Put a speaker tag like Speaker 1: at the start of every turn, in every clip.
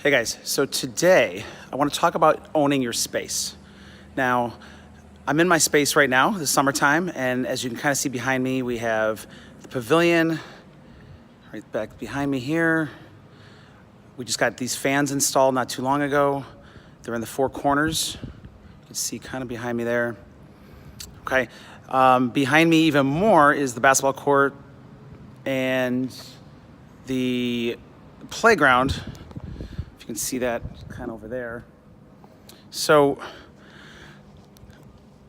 Speaker 1: Hey guys, so today I want to talk about owning your space. Now, I'm in my space right now, the summertime, and as you can kind of see behind me, we have the pavilion right back behind me here. We just got these fans installed not too long ago. They're in the four corners. You can see kind of behind me there. Okay, behind me even more is the basketball court and the playground. If you can see that kind of over there. So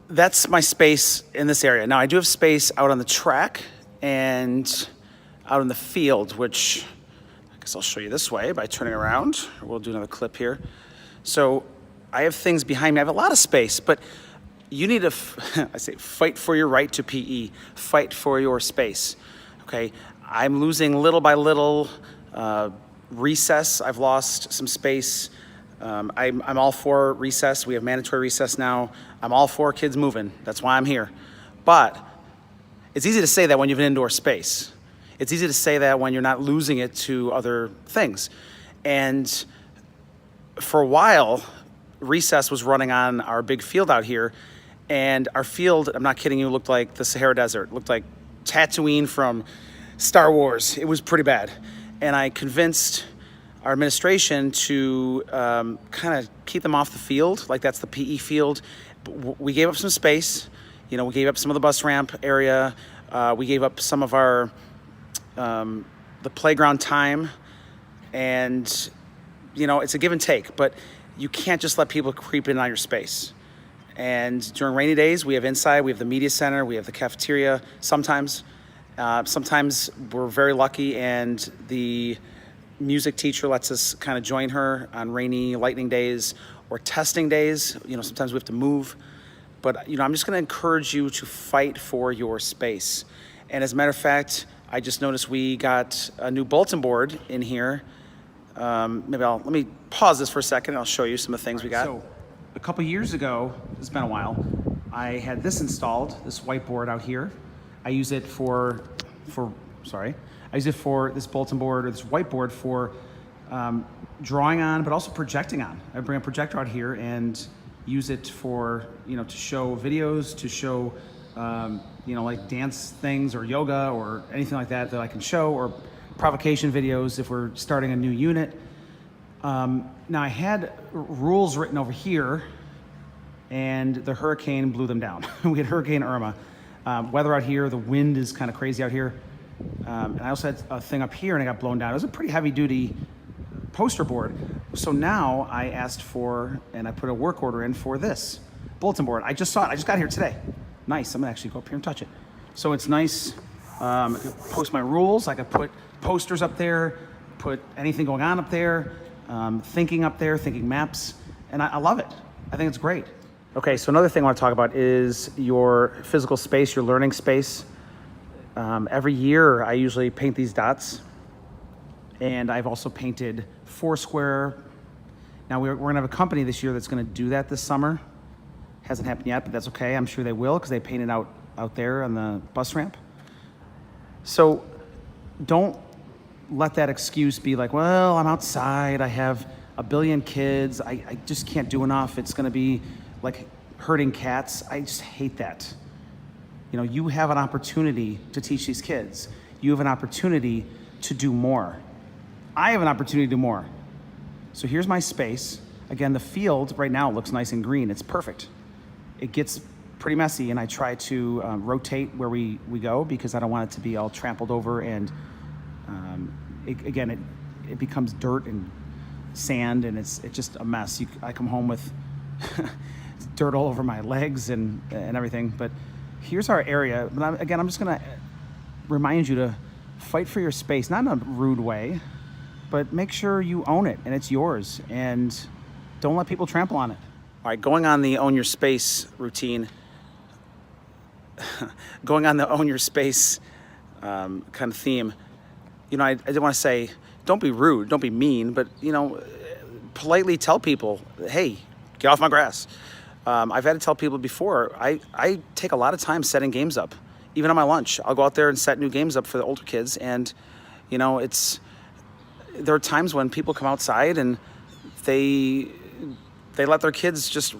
Speaker 1: that's my space in this area. Now I do have space out on the track and out in the field, which I guess I'll show you this way by turning around. We'll do another clip here. So I have things behind me. I have a lot of space, but you need to, I say, fight for your right to PE. Fight for your space. Okay, I'm losing little by little. Recess, I've lost some space. I'm all for recess. We have mandatory recess now. I'm all for kids moving. That's why I'm here. But it's easy to say that when you have an indoor space. It's easy to say that when you're not losing it to other things. And for a while, recess was running on our big field out here. And our field, I'm not kidding you, looked like the Sahara Desert. Looked like Tatooine from Star Wars. It was pretty bad. And I convinced our administration to kind of keep them off the field, like that's the PE field. We gave up some space. You know, we gave up some of the bus ramp area. We gave up some of our the playground time, and you know, it's a give and take. But you can't just let people creep in on your space. And during rainy days, we have inside. We have the media center. We have the cafeteria. Sometimes we're very lucky and the music teacher lets us kind of join her on rainy lightning days or testing days. You know, sometimes we have to move. But, you know, I'm just going to encourage you to fight for your space. And as a matter of fact, I just noticed we got a new bulletin board in here. Let me pause this for a second and I'll show you some of the things we got. So a couple years ago, it's been a while, I had this installed, this whiteboard out here. I use it for this bulletin board or this whiteboard for drawing on, but also projecting on. I bring a projector out here and use it for, you know, to show videos, to show, you know, like dance things or yoga or anything like that I can show, or provocation videos if we're starting a new unit. Now I had rules written over here and the hurricane blew them down. We had Hurricane Irma. Weather out here, the wind is kind of crazy out here. And I also had a thing up here and it got blown down. It was a pretty heavy duty poster board. So now I asked for, and I put a work order in for this bulletin board. I just saw it, I just got here today. Nice, I'm gonna actually go up here and touch it. So it's nice, I could post my rules, I could put posters up there, put anything going on up there, thinking up there, thinking maps, and I love it. I think it's great. Okay, so another thing I want to talk about is your physical space, your learning space. Every year I usually paint these dots, and I've also painted Foursquare. Now we're gonna have a company this year that's gonna do that this summer. Hasn't happened yet, but that's okay. I'm sure they will because they painted out there on the bus ramp. So don't let that excuse be like, well, I'm outside, I have a billion kids, I just can't do enough. It's gonna be like herding cats. I just hate that. You know, you have an opportunity to teach these kids. You have an opportunity to do more. I have an opportunity to do more. So here's my space. Again, the field right now looks nice and green. It's perfect. It gets pretty messy and I try to rotate where we go because I don't want it to be all trampled over and it becomes dirt and sand and it's just a mess. I come home with dirt all over my legs and everything. But here's our area. But I'm just gonna remind you to fight for your space, not in a rude way, but make sure you own it and it's yours and don't let people trample on it. All right, going on the own your space routine, going on the own your space kind of theme, you know, I didn't want to say, don't be rude, don't be mean, but, you know, politely tell people, hey, get off my grass. I've had to tell people before, I take a lot of time setting games up. Even on my lunch, I'll go out there and set new games up for the older kids. And, you know, there are times when people come outside and they let their kids just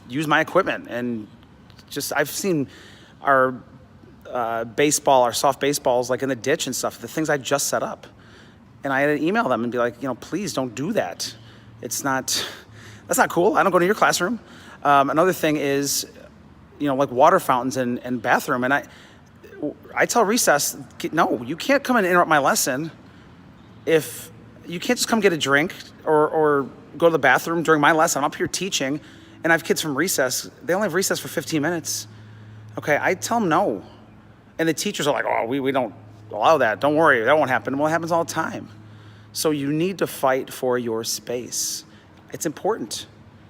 Speaker 1: use my equipment, and just I've seen our baseball, our soft baseballs, like in the ditch and stuff, the things I just set up. And I had to email them and be like, please don't do that. That's not cool. I don't go to your classroom. Another thing is, like water fountains and bathroom. And I tell recess, no, you can't come and interrupt my lesson. If you can't just come get a drink or go to the bathroom during my lesson. I'm up here teaching, and I have kids from recess. They only have recess for 15 minutes. Okay, I tell them no. And the teachers are like, oh, we don't allow that. Don't worry, that won't happen. Well, it happens all the time. So you need to fight for your space. It's important.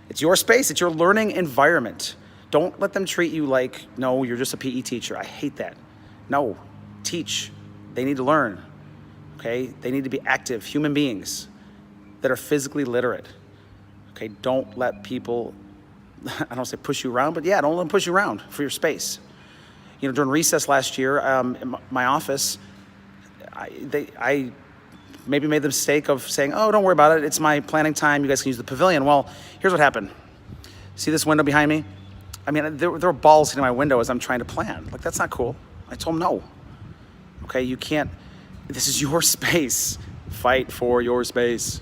Speaker 1: It's your space. It's your learning environment. Don't let them treat you like, no, you're just a PE teacher. I hate that. No, teach. They need to learn. Okay, they need to be active human beings that are physically literate. Okay, don't let people, I don't say push you around, but yeah, don't let them push you around for your space. During recess last year, in my office, I maybe made the mistake of saying, oh, don't worry about it. It's my planning time. You guys can use the pavilion. Well, here's what happened. See this window behind me? I mean, there were balls hitting my window as I'm trying to plan. Like, that's not cool. I told them no. Okay, you can't. This is your space. Fight for your space.